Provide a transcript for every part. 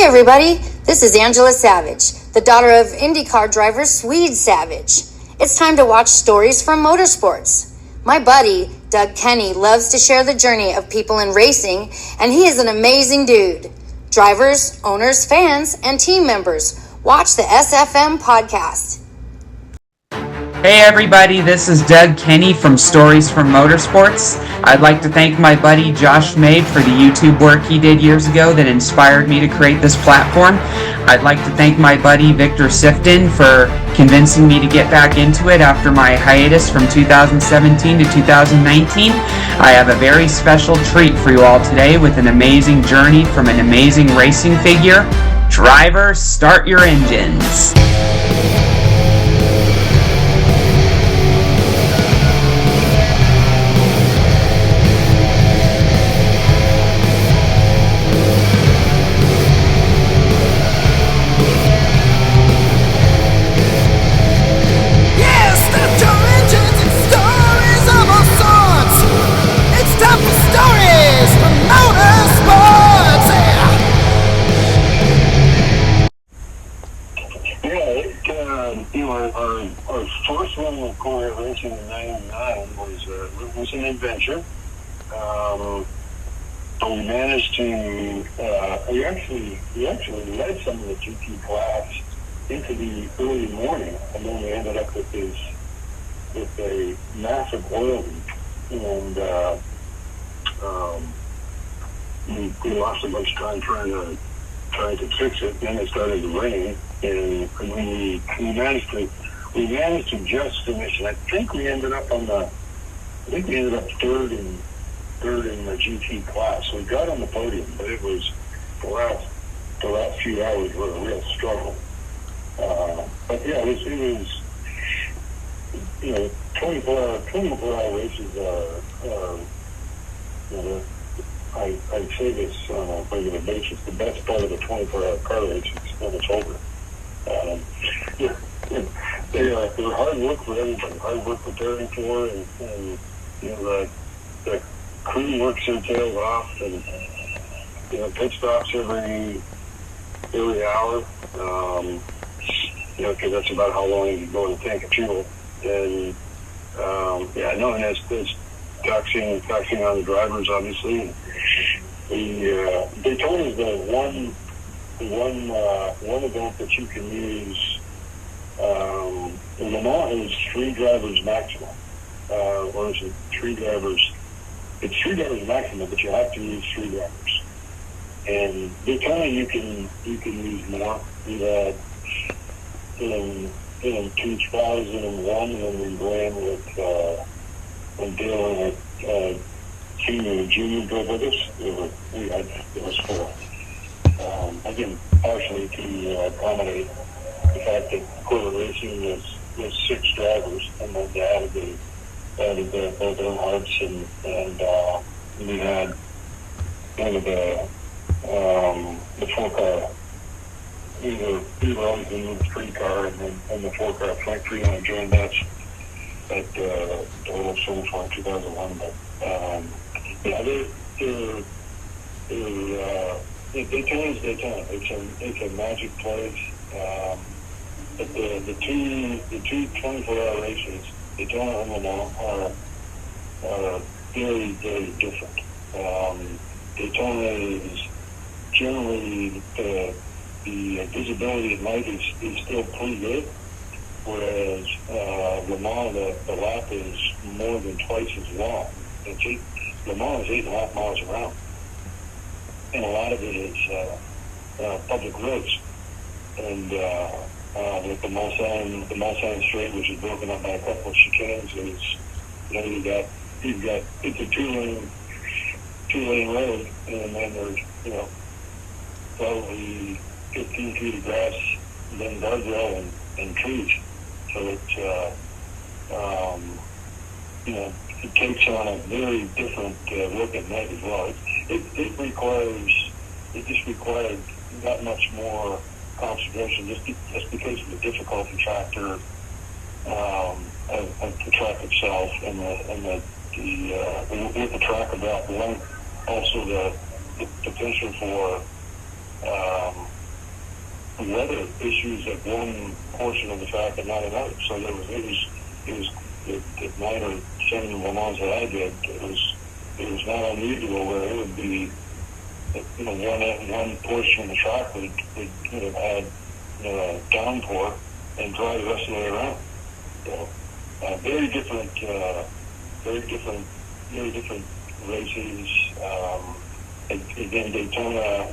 everybody, this is Angela Savage, the daughter of IndyCar driver Swede Savage. It's time to watch stories from motorsports. My buddy, Doug Kenny, loves to share the journey of people in racing, and he is an amazing dude. Drivers, owners, fans, and team members, watch the SFM podcast. Hey everybody, this is Doug Kenny from Stories from Motorsports. I'd like to thank my buddy Josh Mabe for the YouTube work he did years ago that inspired me to create this platform. I'd like to thank my buddy Victor Sifton for convincing me to get back into it after my hiatus from 2017 to 2019. I have a very special treat for you all today with an amazing journey from an amazing racing figure. Drivers, start your engines. Our first one with Corvette Racing in '99 was an adventure. We managed to we actually led some of the GT class into the early morning, and then we ended up with a massive oil leak, and we lost a bunch of time trying to fix it. Then it started to rain, and we managed to just finish it. I think we ended up third in the GT class. So we got on the podium, but it was the last few hours were a real struggle. But yeah, it was 24-hour races are I say this on a regular basis. The best part of the 24-hour car race is when it's over. They're hard work for everybody. Hard work preparing for, and the crew works their tails off, and pit stops every hour. Because that's about how long you go in a tank of fuel. And and there's taxing on the drivers, obviously. Daytona is the one event that you can use. Le Mans is 3 drivers maximum. Or is it 3 drivers? It's 3 drivers maximum, but you have to use 3 drivers. And Daytona, you can use more. We had in 2001 when we ran with when Dale and Junior drove with us. It was 4. Again, partially to accommodate the fact that Corvette Racing was 6 drivers, and then they added both Earnhardts, and we had one of the 4-car. We were always in the 3-car, and the 4-car Frank Freeman joined us at Total Soul for 2001. But Daytona is Daytona. It's a magic place. But the two 24-hour races, Daytona and Le Mans, are very, very different. Daytona is generally the visibility at night is still pretty good, whereas Le Mans, the lap is more than twice as long. Le Mans is 8.5 miles around, and a lot of it is public roads. And with the Mulsanne Strait, which is broken up by a couple of chicanes, you've got it's a two-lane road, and then there's probably 15 feet of grass, then guardrail and trees. So it's it takes on a very different look at night as well. It just requires not much more concentration, just because of the difficulty factor of the track itself, and with the track about length, also the potential for weather issues at one portion of the track and not another. So it was the 9 or 10 Le Mans that I did. It was not unusual where it would be, one portion of the track would have had a downpour and dry the rest of the way around. So very different races. Again, Daytona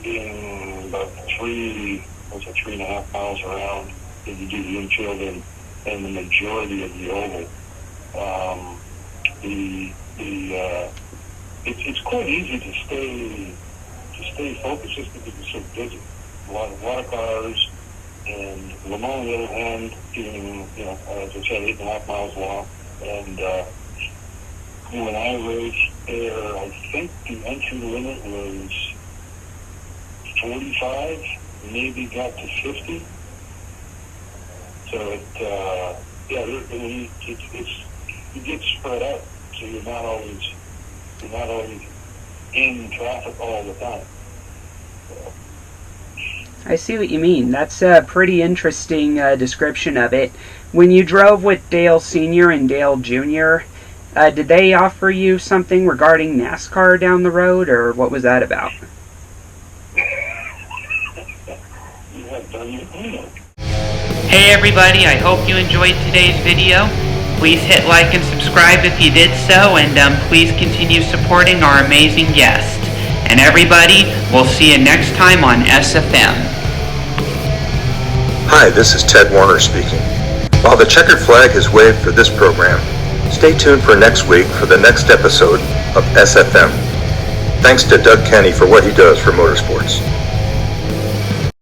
being about 3.5 miles around, if you do the infield and the majority of the oval. It's quite easy to stay focused just because it's so busy. A lot of cars, and Le Mans, on the other hand, being as I said, 8.5 miles long, and when I raced there, I think the entry limit was 45, maybe got to 50. So it gets spread out, so you're not always in traffic all the time. So. I see what you mean. That's a pretty interesting description of it. When you drove with Dale Sr. and Dale Jr., did they offer you something regarding NASCAR down the road, or what was that about? Hey everybody, I hope you enjoyed today's video. Please hit like and subscribe if you did so, and please continue supporting our amazing guest. And everybody, we'll see you next time on SFM. Hi, this is Ted Warner speaking. While the checkered flag is waved for this program, stay tuned for next week for the next episode of SFM. Thanks to Doug Kenny for what he does for motorsports.